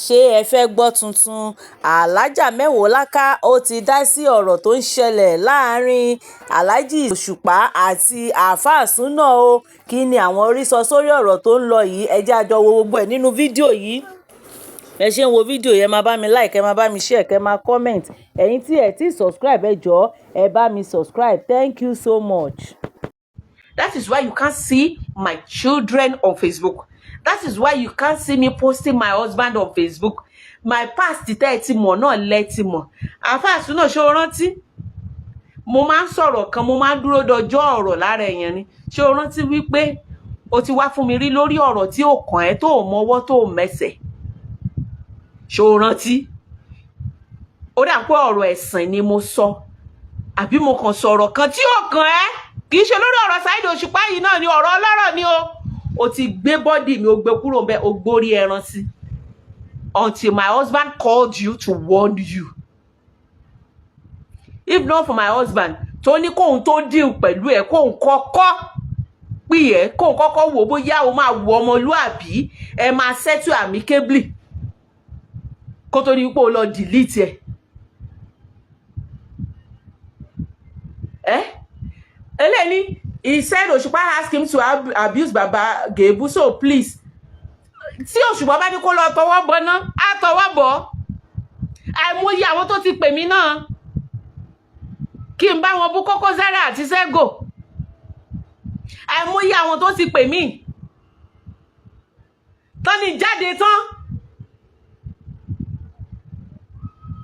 ṣé ẹ fẹ́ gbọ́ tuntun? Alhaja Mewolaka ó ti dá sí ọ̀rọ̀ tó ń ṣẹlẹ̀ láàrin Alhaji Òṣùpá àti Àáfàá Súnà o. Kí ni àwọn orí sọ sórí ọ̀rọ̀ tó ń lọ yìí? Ẹ jẹ́ a jọ wo gbogbo ẹ̀ nínú fídíò yìí. Ẹ ṣe ń wo fídíò yẹn, máa bá mi like, ẹ máa bá mi share, kẹ́ máa comment. Ẹ̀yin tí ẹ ti subscribe, ẹ jọ̀ọ́ ẹ bá mi subscribe. Thank you so much. That is why you can't see my children on Facebook. That is why you can't see me posting my husband on Facebook. My past tẹ́ ẹ ti mọ̀ náà lẹ ti mọ̀. Àáfàá Súnà ṣé o rántí? Mo máa ń sọ̀rọ̀ kan, mo máa ń dúró dọjọ́ ọ̀rọ̀ lára èèyàn ni. Ṣé o rántí wípé o ti wá fún mi rí lórí ọ̀rọ̀ tí ò kàn ẹ́, tó ò mọwọ́, tó ò mẹsẹ̀? Ṣé o rántí? Ó dà pé ọ̀rọ̀ ẹ̀sìn ni mo sọ. Àbí mo kàn sọ̀rọ̀ kan tí ò kàn ẹ́? Kì í ṣe lórí ọ̀rọ̀ Saheed Òṣùpá yìí náà ni, ọ̀rọ̀ ọlọ́rọ̀ ni o. O ti gbé bọ́dì mi, o gbé kúrò ńbẹ̀, o gbórí ẹran sí. Until my husband called you to warn you. If not for my husband, tó ní kóhun tó deal pẹ̀lú ẹ̀, kóhun kọ́kọ́ pè ẹ́, kóhun kọ́kọ́ wò bóyá o máa wo ọmọlúàbí, ẹ máa settle amicably. Kó tó ní pé o lọ delete ẹ̀. Eleni, he said Òṣùpá asked him to abuse Baba Gebu, so please. Tí Òṣùpá bá ní kó lọ tọwọ́ bọ̀ náà, á tọwọ́ bọ̀. Àìmọye àwọn tó ti pè mí náà. Kí n bá wọn bú Koko Zaria àti Sego. Àìmọye àwọn tó ti pè mí. Tán ni jáde tán.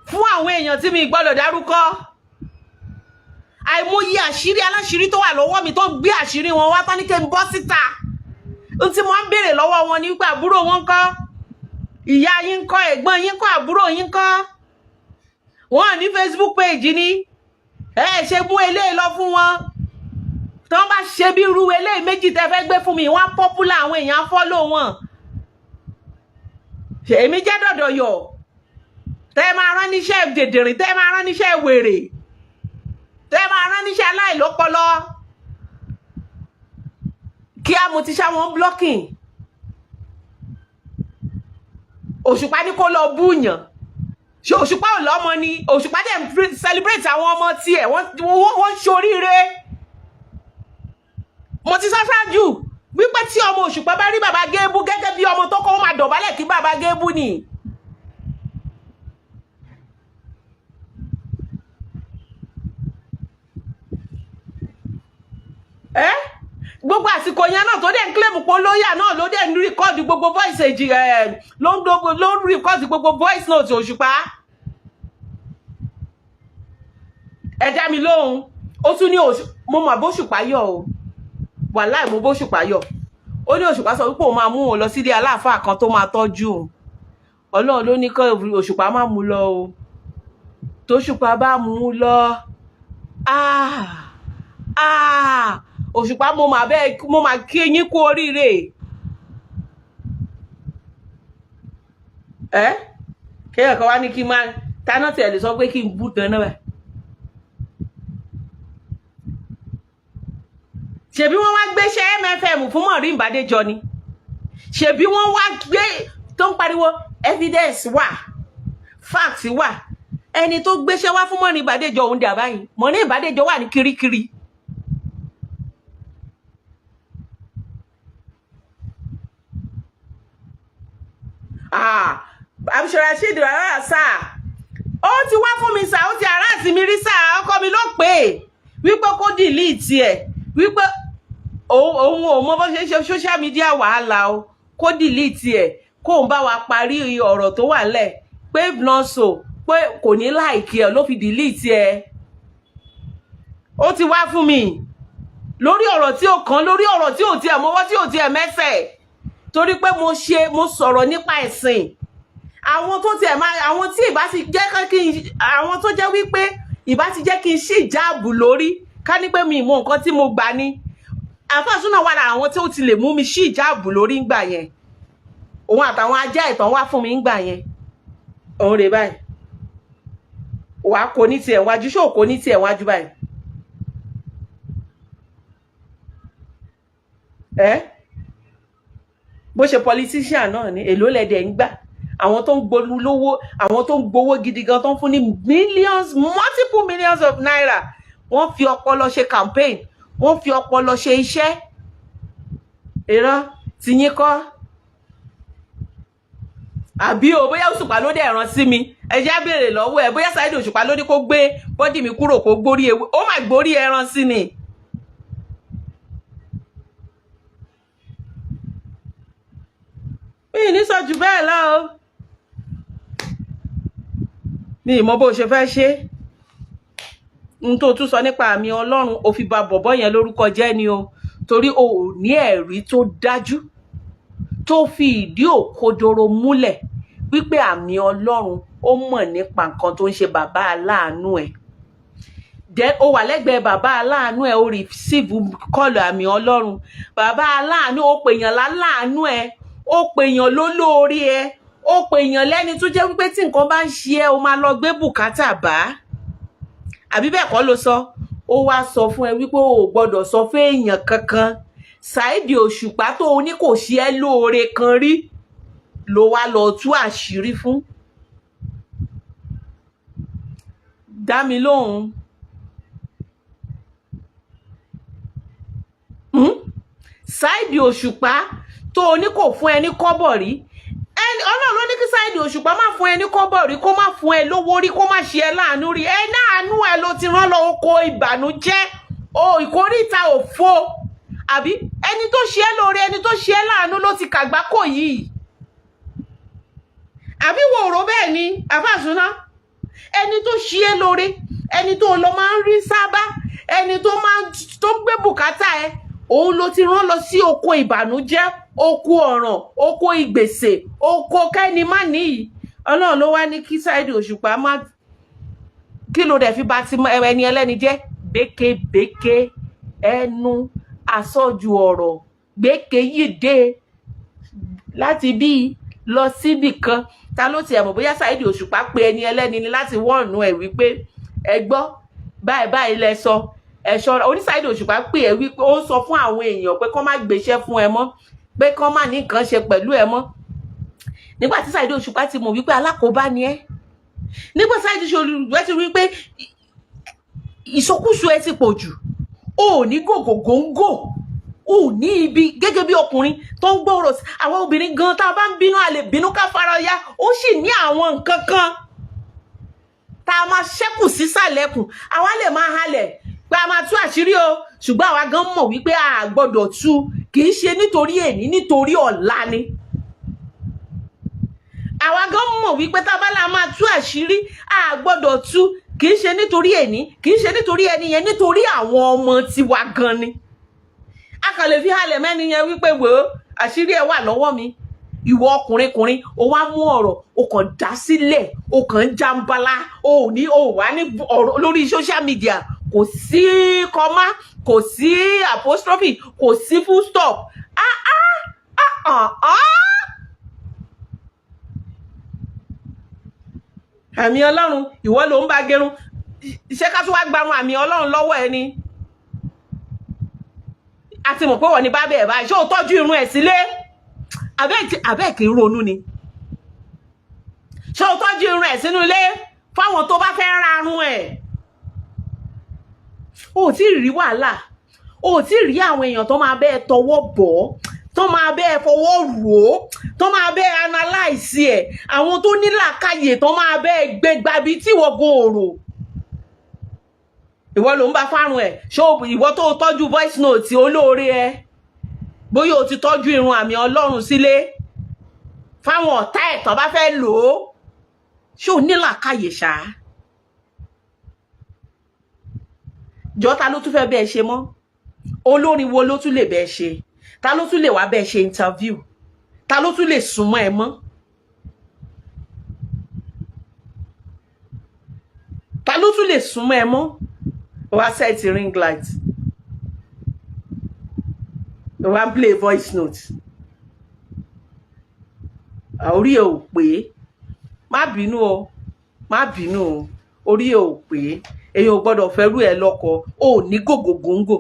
Fún àwọn èèyàn tí mi gbọ́dọ̀ dárúkọ. Àìmọye àṣírí aláṣírí tó wà lọ́wọ́ mi tó gbé àṣírí wọn wá tán ní kí n bọ́ síta. N tí mo ń béèrè lọ́wọ́ wọn ní pé àbúrò wọn ńkọ́? Ìyá yín ńkọ́? Ẹ̀gbọ́n yín ńkọ́? Àbúrò yín ńkọ́? Wọ́n ní Facebook page ni. Ẹ ṣe mú eléyìí lọ fún wọn. Tí wọ́n bá ṣe bí irú eléyìí méjì tẹ́ fẹ́ gbé fún mi, wọ́n popular, àwọn èèyàn follow wọn. Èmi jẹ́ dọ̀dọ̀yọ̀. Tẹ́ máa rán níṣẹ́ dèdèrìn, tẹ́ máa rán níṣẹ́ wèrè. Tẹ́ máa rán níṣẹ́ aláìlọ́pọlọ. Kí á mo ti ṣá wọn blocking. Òṣùpá ní kó lọ búyàn. Ṣé Òṣùpá ò lọ́mọ ni? Òṣùpá dẹ̀ celebrate àwọn ọmọ tiẹ̀, wọ́n ṣoríire. Mo ti sọ ṣáájú wípé tí ọmọ Òṣùpá bá rí Baba Gebu gẹ́gẹ́ bí ọmọ tó kọ́, ó máa dọ̀bálẹ̀ kí Baba Gebu ni. Gbogbo àsìkò yẹn náà tó dẹ̀ ń claim pé lóyà náà ló dẹ̀ ń record gbogbo voice ló ń record gbogbo voice note Òṣùpá. Ẹ dá mi lóhùn. Ó tún ní mo mọ̀ bóṣùpá yọ̀ o. Wàláì mo bóṣùpá yọ̀. Ó ní Òṣùpá sọ wípé òun máa mú òun lọ sílé aláàfáà kan tó máa tọ́jú òun. Ọlọ́run ló ní kí Òṣùpá má mú lọ o. Tóṣùpá bá mú lọ. Òṣùpá mo máa kí yín kú oríire. Kéèyàn kan wá ní kí n máa táná tẹ̀ lè sọ pé kí n bú tán náà. Ṣebí wọ́n wá gbéṣẹ́ MFM fún Maureen Bàdéjọ ni. Ṣebí wọ́n wá gbé tó ń pariwo evidence wà, facts wà. Ẹni tó gbéṣẹ́ wá fún Maureen Bàdéjọ òun dà báyìí. Maureen Bàdéjọ wà ní kirikiri. Abdulrasheed rárá sáà. Ó ti wá fún mi sáà, ó ti àráàsì mi rí sáà, ọkọ mi ló pè é wípé kó delete ẹ̀, wípé òun ò mọ bó ṣe ṣe social media wàhálà o, kó delete ẹ̀, kó ń bá wa parí ọ̀rọ̀ tó wà lẹ̀, pé blonso pé kò ní like ẹ̀ ló fi delete ẹ̀. Ó ti wá fún mi lórí ọ̀rọ̀ tí ó kàn, lórí ọ̀rọ̀ tí ò tiẹ̀ mọ́wọ́, tí ò tiẹ̀ mẹ́sẹ̀, torí pé mo sọ̀rọ̀ nípa ẹ̀sìn. Àwọn tó tiẹ̀ máa, àwọn tí ìbá ti jẹ́ kí àwọn tó jẹ́ wípé ìbá ti jẹ́ kí n ṣì jáàbù lórí, ká ní pé mi mọ nǹkan tí mo gbà ní. Àáfàá Súnà wà lára àwọn tí ó ti lè mú mi ṣì jáàbù lórí ńgbà yẹn. Òun àtàwọn ajá ìtàn wá fún mi ńgbà yẹn. Òun rè báyìí. Wàá kò ní tiẹ̀ wájú, ṣó kò ní tiẹ̀ wájú báyìí. bó ṣe politician náà ni èló lẹ́dẹ̀ ń gbà àwọn tó ń gbolu lówó àwọn tó ń gbowó gidi gan tó ń fún ní millions multiple millions of naira wọ́n fi ọpọlọ ṣe campaign wọ́n fi ọpọlọ ṣe iṣẹ́ irọ́ tiyín kọ́ àbí o bóyá Òṣùpá ló dẹ̀ rán sí mi ẹjẹ́ á béèrè lọ́wọ́ ẹ̀ bóyá Saheed Òṣùpá ló ní kó gbé bọ́dì mi kúrò kó gbórí ewé ó mà gbórí ẹran sí ni. mi ní sọ jù bẹ́ẹ̀ lọ o mi ì mọ bó ṣe fẹ́ ṣe n tó tún sọ nípa àmì Ọlọ́run ó fi ba bọ̀bọ́ yẹn lórúkọ jẹ́ ni o torí o ò ní ẹ̀rí tó dájú tó fi ìdí òkodoro múlẹ̀ wípé àmì Ọlọ́run ó mọ̀ nípa nǹkan tó ń ṣe bàbá aláàánú ẹ̀ then ó wà lẹ́gbẹ̀ẹ́ bàbá aláàánú ẹ̀ ó receive kọ́ọ̀lù àmì Ọlọ́run bàbá aláàánú ó pèèyàn láláàánú ẹ̀ ó pèèyàn lólórí ẹ̀ ó pèèyàn lẹ́ni tó jẹ́ wípé tí nǹkan bá ń ṣe ẹ́ o máa lọ gbé bùkátà bá àbí bẹ́ẹ̀ kọ́ ló sọ ó wá sọ fún ẹ wípé o ò gbọ́dọ̀ sọ fún èèyàn kankan Saheed Òṣùpá tó o ní kò ṣe ẹ́ lóore kan rí ló wá lọ tú àṣírí fún dá mi lóhùn Saheed Òṣùpá tó o ní kò fún ẹ ní kọ́bọ̀ rí Ọlọ́run ló ní kí Saheed Òṣùpá má fún ẹ ní kọ́bọ̀ rí kó má fún ẹ lówó rí kó má ṣe ẹ láàánú rí ẹ láàánú ẹ ló ti rán lọ oko ìbànújẹ́ o ìkórìíta òfo àbí ẹni tó ṣe ẹ lóore ẹni tó ṣe ẹ láàánú ló ti kàgbákò yìí àbí wo rò bẹ́ẹ̀ ni àbáṣúná ẹni tó ṣe ẹ lóore ẹni tó lọ máa ń rí sábà ẹni tó gbé bùkátà ẹ òun ló ti rán lọ sí oko ìbànújẹ́ oko ọ̀ràn oko ìgbèsè oko kẹ́ni má níyì Ọlọ́run ló wá ní kí Saheed Òṣùpá má kí ló dẹ̀ fi bá ti ẹni ẹlẹ́ni jẹ́ békebéke ẹnu àsọjù ọ̀rọ̀ gbéke yìde láti bí lọ síbì kan ta ló tiẹ̀ mọ̀ bóyá Saheed Òṣùpá pé ẹni ẹlẹ́ni ni láti wọ́ọ̀nù ẹ̀ wípé ẹ gbọ́ báyìí báyìí lẹ sọ ẹ ṣọ́ra oní Saheed Òṣùpá pé ẹ wípé ó sọ fún àwọn èèyàn pé kán má gbéṣẹ́ fún ẹ mọ́ pé kán má ní nǹkan ṣe pẹ̀lú ẹ mọ́ nígbà tí Saheed Òṣùpá ti mọ̀ wípé alákòóbá ni ẹ́ nígbà Saheed Òṣùpá ti rí pé ìsọkúsọ ẹ ti pọ̀ jù ó ní gògògóńgò ó ní ibi gẹ́gẹ́ bí ọkùnrin tó ń gbọ́rọ̀ sí àwọn obìnrin gan tá a bá ń bínú a lè bínú ká fara ya ó sì ní àwọn nǹkan kan tá a máa ṣẹ́kù sísàlẹ̀kùn àwa lè máa halẹ̀ pé a máa tú àṣírí o ṣùgbọ́n àwa gan mọ̀ wípé a gbọ́dọ̀ tú kì í ṣe nítorí èní nítorí ọ̀la ni àwa gan mọ̀ wípé tábàlà máa tú àṣírí a gbọ́dọ̀ tú kì í ṣe nítorí èní kì í ṣe nítorí ẹni yẹn nítorí àwọn ọmọ tiwa gan ni a kàn lè fi halẹ̀ mẹ́ni yẹn wípé wò ó àṣírí ẹ̀ wà lọ́wọ́ mi ìwọ ọkùnrin ó wá mú ọ̀rọ̀ ó kàn dá sílẹ̀ ó kàn ń jàǹbálá ó wà ní ọ̀rọ̀ lórí social media kò sí kọmá kò sí apostrophe kò sí full stop àmì Ọlọ́run ìwọ ló ń bá gẹrun ṣé ká tún wá gbarun àmì Ọlọ́run lọ́wọ́ ẹ ni a ti mọ̀ pé wọ́n ní bá bẹ̀ẹ̀ báyìí ṣé o tọ́jú irun ẹ̀ sílé abẹ́ kì í ronú ni ṣé o tọ́jú irun ẹ̀ sínú ilé fáwọn tó bá fẹ́ rarun ẹ̀ o ò tí ì rí wàhálà o ò tí ì rí àwọn èèyàn tó máa bẹ́ẹ̀ tọwọ́ bọ̀ tó máa bẹ́ẹ̀ fọwọ́ rò ó tó máa bẹ́ẹ̀ analyse ẹ̀ àwọn tó ní làákàyè tó máa bẹ́ẹ̀ gbé gbabi tí wọ́n go òrò ìwọ ló ń bá fárun ẹ̀ ṣé ìwọ tó tọ́jú voice note olóore ẹ bóyá o ti tọ́jú irun àmì Ọlọ́run sílé fáwọn ọ̀tá ẹ̀ tó bá fẹ́ lò ó ṣé o ní làákàyè ṣá jọ ta ló tún fẹ́ bẹ́ẹ̀ ṣe mọ́ olórin wo ló tún lè bẹ́ẹ̀ ṣe ta ló tún lè wá bẹ́ẹ̀ ṣe interview ta ló tún lè súnmọ́ ẹ mọ́ ta ló tún lè súnmọ́ ẹ mọ́ wá set ring light wá play voice note orí ẹ ò pé má bínú o orí ẹ ò pé èyàn ò gbọ́dọ̀ fẹ́rù ẹ lọ́kọ ò ní gògògóńgò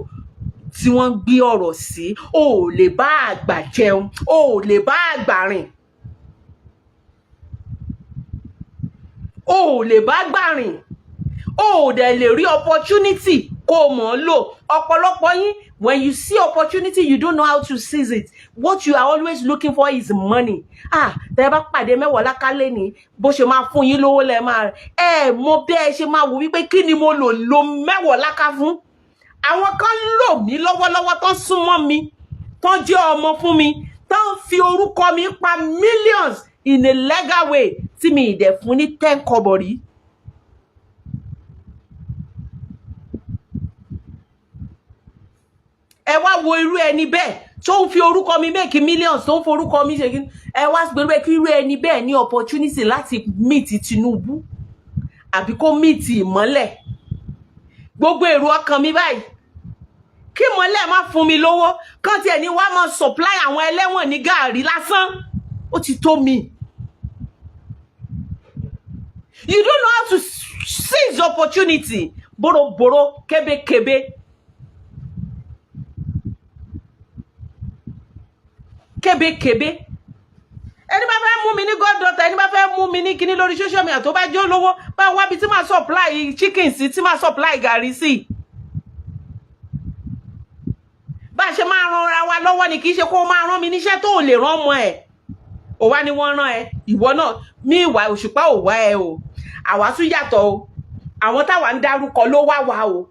tí wọ́n ń gbé ọ̀rọ̀ sí. O ò lè bá àgbà jẹun, o ò lè bá àgbà rìn, o ò lè bá àgbà rìn, o ò dẹ̀ lè rí opportunity kó o mọ̀ ọ́ lò. Ọ̀pọ̀lọpọ̀ yín, when you see opportunity, you don't know how to seize it. What you are always looking for is money. Tẹ́ bá pàdé mẹ́wàá lákàlẹ́ ní bó ṣe máa fún yín lówó lẹ́ máa mọ bí ẹ ṣe máa wò wípé kí ni mo lò lo mẹ́wàá láká fún. Àwọn kan lò mí lọ́wọ́lọ́wọ́ tán súnmọ́ mi, tán jẹ́ ọmọ fún mi, tán fi orúkọ mi pa millions in a legal way tí mi ìdẹ̀ fún ní 10 kọ́bọ̀ rí. Ẹ wá wo irú ẹni bẹ́ẹ̀ tó ń fi orúkọ mi make millions, tó ń forúkọ mi ṣe kí ẹ wá gbèrú kí irú ẹni bẹ́ẹ̀ ní opportunity láti meet Tinubu àbí kó meet ìmọ́lẹ̀. Gbogbo èrò ọkàn mi báyìí kí ìmọ́lẹ̀ má fún mi lówó kán tiẹ̀ ní wá máa supply àwọn ẹlẹ́wọ̀n ní gàárì lásán, ó ti tó mi. You don't know how to seize opportunity. Boro kébékébé. Kébékébé. Ẹni bá fẹ́ mú mi ní goddaughter, ẹni bá fẹ́ mú mi ní kíní lórí social media tó bá jẹ́ olówó, bá wá bí tí máa supply chicken sí, tí máa supply gàrí sí. Bá ṣe máa ran ara wa lọ́wọ́ ni kì í ṣe kó máa rán mi níṣẹ́ tó lè rán ọmọ ẹ̀. Ó wá ní wọ́n rán ẹ, ìwọ náà ní ìwà Òṣùpá ò wá ẹ o. Àwa tún yàtọ̀ o. Àwọn táwa ń dárúkọ ló wá wa o.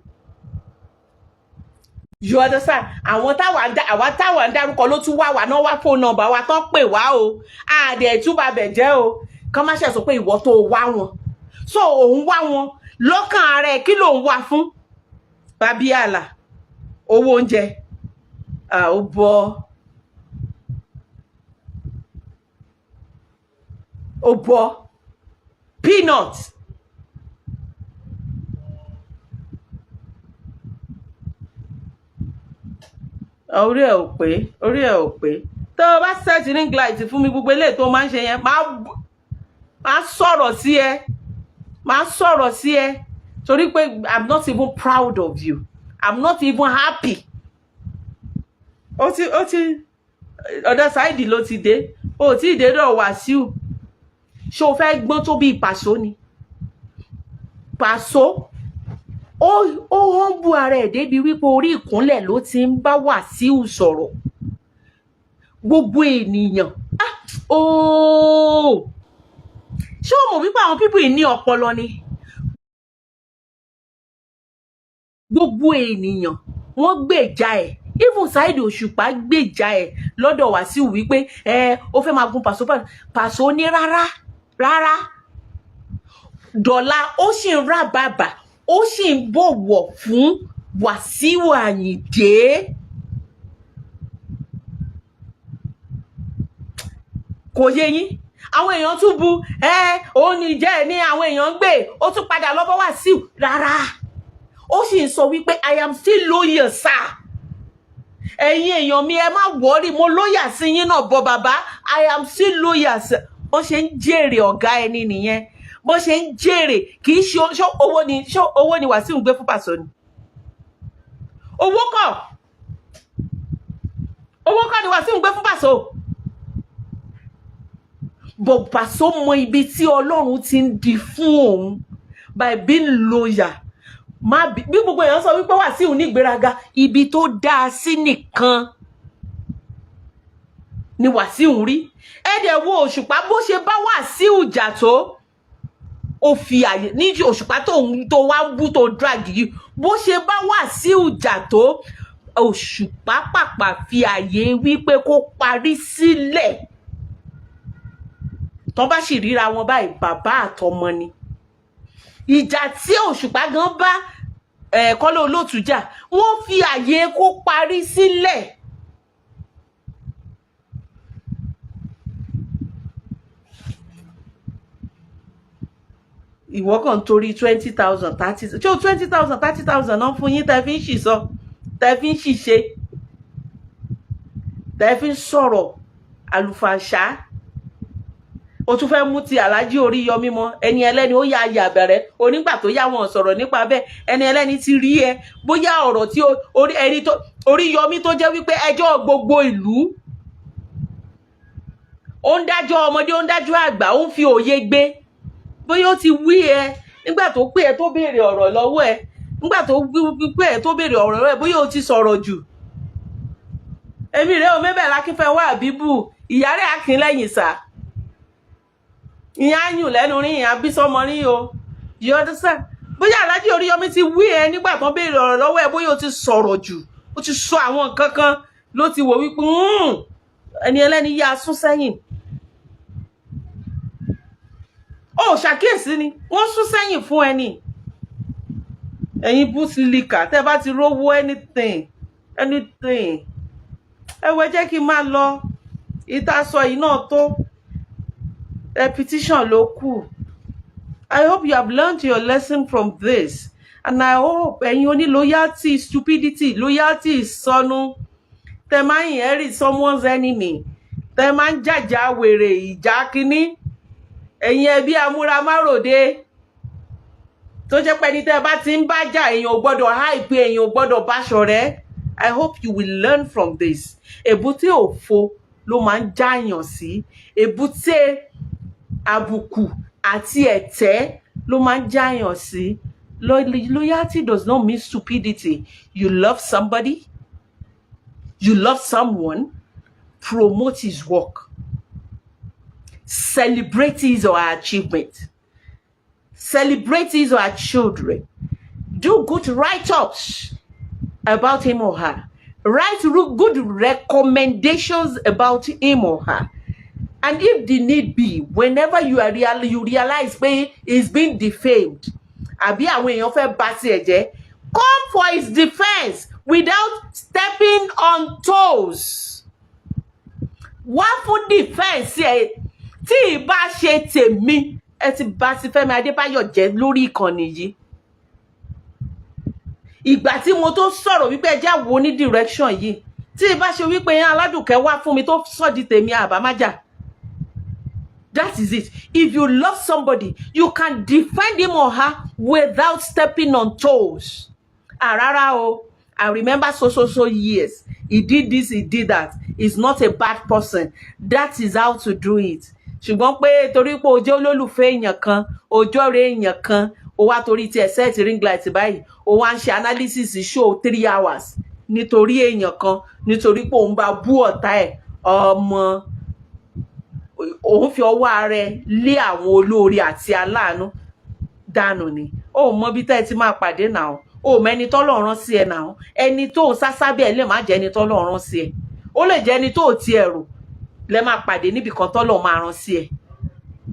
You understand? Àwa táwa ń dárúkọ ló tún wá wa náà wá phone number wa tán pè wá o. Àdẹ̀ túbà bẹ̀ jẹ́ o. Kán má ṣe sọ pé ìwọ tó wá wọn. So òun wá wọn lọ́kàn ara ẹ̀ kí ló ń wá fún? Babiala, owó oúnjẹ. Ó bọ́. Ó bọ́. Peanut. Orí ẹ̀ ò pé. Tó o bá set ring light fún mi gbogbo eléyìí tó máa ń ṣe yẹn, máa sọ̀rọ̀ sí ẹ. Torí pé I'm not even proud of you. I'm not even happy. Ó ti ọ̀dọ̀ Saidi ló ti dé. Ó ti dé dọ̀ Wàsíù. Ṣé o fẹ́ gbọ́n tó bí Pàṣọ ni? Pàṣọ ó humble ara ẹ̀ débi wípé orí ìkúnlẹ̀ ló ti ń bá Wàsíù sọ̀rọ̀. Gbogbo ènìyàn. Ṣé o mọ̀ wípé àwọn people yìí ní ọpọlọ ni? Gbogbo ènìyàn wọ́n gbèjà ẹ̀. Even Saidi Òṣùpá gbèjà ẹ̀ lọ́dọ̀ Wàsíù wípé ó fẹ́ máa gun Pàṣọ ní rárá. Dọ̀la ó sì ń rà bàbà, ó sì ń bọ̀wọ̀ fún Wàsíù Àyìndé. Kò yé yín? Àwọn èèyàn tún bu òun ní jẹ́ ní àwọn èèyàn ń gbé, ó tún padà lọ bá Wàsíù rárá. Ó sì ń sọ wípé I am still loyal, sir. Ẹ̀yin èèyàn mi ẹ má worry, mo loyal sí yín náà bọ̀ bàbá. I am still loyal, sir. Bó ṣe ń jèrè ọ̀gá ẹni nìyẹn. Bó ṣe ń jèrè kì í ṣe owó ni Wàsíù ń gbé fún Pàṣọ ni. Owó kọ́ ni Wàsíù ń gbé fún Pàṣọ. But Pàṣọ mọ ibi tí Ọlọ́run ti ń di fún òun by being loyal. Bí gbogbo èèyàn sọ wípé Wàsíù ní ìgbéraga, ibi tó dáa sí nìkan ni Wàsíù rí. Ẹ̀dẹ̀ wo Òṣùpá bó ṣe bá Wàsíù jà tó, ó fi àyè ní Òṣùpá tó wá bú tó drag yìí, bó ṣe bá Wàsíù jà tó, Òṣùpá pàpà fi àyè wípé kó parí sílẹ̀. Tó bá sì ríra wọn báyìí, bàbá àtọmọ ni. Ìjà tí Òṣùpá gan bá Kọ́lá Olóòtú jà, wọ́n fi àyè kó parí sílẹ̀. Ìwọ kàn torí 20,000 30,000 ṣé 20,000 30,000 náà fún yín tẹ́ fi ń ṣìṣọ, tẹ́ fi ń ṣìṣe, tẹ́ fi ń sọ̀rọ̀ àlùfàǹṣá. o tún fẹ́ mú ti Alhaji Oríyọmí mọ́ ẹni ẹlẹ́ni ó yá ayà bẹ̀rẹ̀ onígbà tó yá wọn sọ̀rọ̀ nípa bẹ́ẹ̀ ẹni ẹlẹ́ni ti rí ẹ bóyá ọ̀rọ̀ tí ẹni tó Oríyọmí tó jẹ́ wípé ẹjọ́ gbogbo ìlú ó ń dájọ́ ọmọdé ó ń dájọ́ àgbà ó ń fi òye gbé bóyá ó ti wí ẹ nígbà tó pé ẹ tó béèrè ọ̀rọ̀ lọ́wọ́ ẹ nígbà tó pé ẹ tó béèrè ọ̀rọ̀ lọ́wọ́ ẹ bóyá ó ti sọ̀rọ̀ jù èmi rẹ̀ ò mẹ́bẹ̀ lákífẹ́ wá àbíbù ìyá rẹ̀ akin lẹ́yìn sà ìyá yùn lẹ́nu rí ìyá bí sọmọ rí o you understand bóyá Alhaji Oríyọmí ti wí ẹ nígbà tó béèrè ọ̀rọ̀ lọ́wọ́ ẹ bóyá ó ti sọ̀rọ̀ jù ó ti sọ àwọn nǹkan kan ló ti wò wípé ẹni ẹlẹ́ni yá sún sẹ́yìn ó ṣàkíyèsí ni wọ́n sún sẹ́yìn fún ẹni ẹ̀yin búsílíkà tẹ́ bá ti rówó anything ẹ wẹ́ jẹ́ kí n máa lọ ìtasọ yìí náà tó repetition ló kù. I hope you have learned your lesson from this and I hope ẹ̀yin oní loyalty stupidity loyalty ìsọnù tẹ́ máa ń inherit someone's enemy tẹ́ máa ń jàjà wèrè ìjà kínní ẹ̀yin ẹbí amúramáròde tó jẹ́ pé ní tẹ́ bá ti ń bá jà èèyàn ò gbọ́dọ̀ hype èèyàn ò gbọ́dọ̀ bá ṣọ̀rẹ́. I hope you will learn from this. Èbúté òfo ló máa ń jáyàn sí èbúté àbùkù àti ẹ̀tẹ́ ló máa ń jáyàn sí. Loyalty does not mean stupidity. You love somebody, you love someone, promote his work, celebrate his or her achievement, celebrate his or her children, do good write-ups about him or her, write good recommendations about him or her. And if the need be, whenever you realize pé he's being defamed, àbí àwọn èèyàn fẹ́ bá tiẹ̀ jẹ́, come for his defense without stepping on toes. Wá fún defense ẹ tí ìbá ṣe tèmi ẹ ti bá ti Fẹ́mi Adébáyọ̀ jẹ́ lórí ìkànnì yìí. Ìgbà tí mo tó sọ̀rọ̀ wípé ẹjá wo ní direction yìí tí ìbá ṣe wípé yẹn Aládùkẹ́ wá fún mi tó sọ di tèmi àbámájà. That is it. If you love somebody, you can defend him or her without stepping on toes. Rárá o, I remember so years. He did this, he did that. He's not a bad person. That is how to do it. Ṣùgbọ́n pé torí pé o jẹ́ olólùfẹ́ èèyàn kan, o jọ́rẹ̀ẹ́ èèyàn kan, o wá torí tí ẹ set ring light báyìí, o wá ń ṣe analysis show 3 hours nítorí èèyàn kan, nítorí pé òun bá bú ọ̀tá ẹ̀ ọmọ òun fi ọwọ́ ààrẹ lé àwọn olórí àti aláàánú dànù ni. Ó mọ bí tẹ́ ti máa pàdé náà ó mọ ẹni tọ́lọ́run rán sí ẹ náà ẹni tó sásábẹ́ ẹ lè má jẹ́ ẹni tọ́lọ́run rán sí ẹ ó lè jẹ́ ẹni tó ti ẹ̀rù lẹ máa pàdé níbi kan tọ́lọ́run máa rán sí ẹ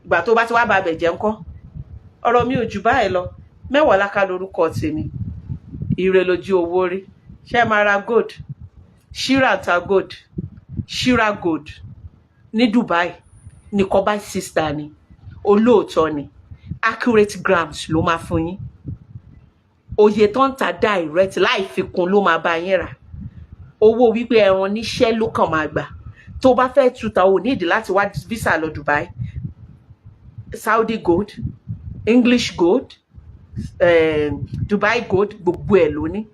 ìgbà tó bá ti wá bàbẹ̀ jẹ́ ńkọ́. Ọ̀rọ̀ mi ò jù báyìí lọ. Mẹ́wàáláká lórúkọ tèmi. Ire lójú owó rí. Ṣé máa ra gold? Shira ta gold. Shira gold ní Dubai ní Kobai sister ni olóòótọ́ ni accurate grams ló máa fún yín. Oye tó ń ta direct láì fi kún ló máa bá yín rà. Owó wípé ẹran níṣẹ́ ló kàn máa gbà. Tó bá fẹ́ tuta ò nídìí láti wá visa lọ Dubai. Saudi gold, English gold, Dubai gold gbogbo ẹ̀ ló ní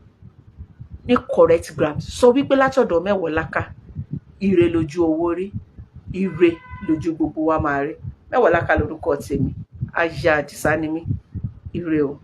correct grams. Sọ wípé látọ̀dọ̀ Mẹ́wàáláká ire lójú owó rí ire lójú gbogbo wa máa rí. Mẹ́wàáláká lórúkọ tèmi. Aya Àdìsá ni mí. Ire o.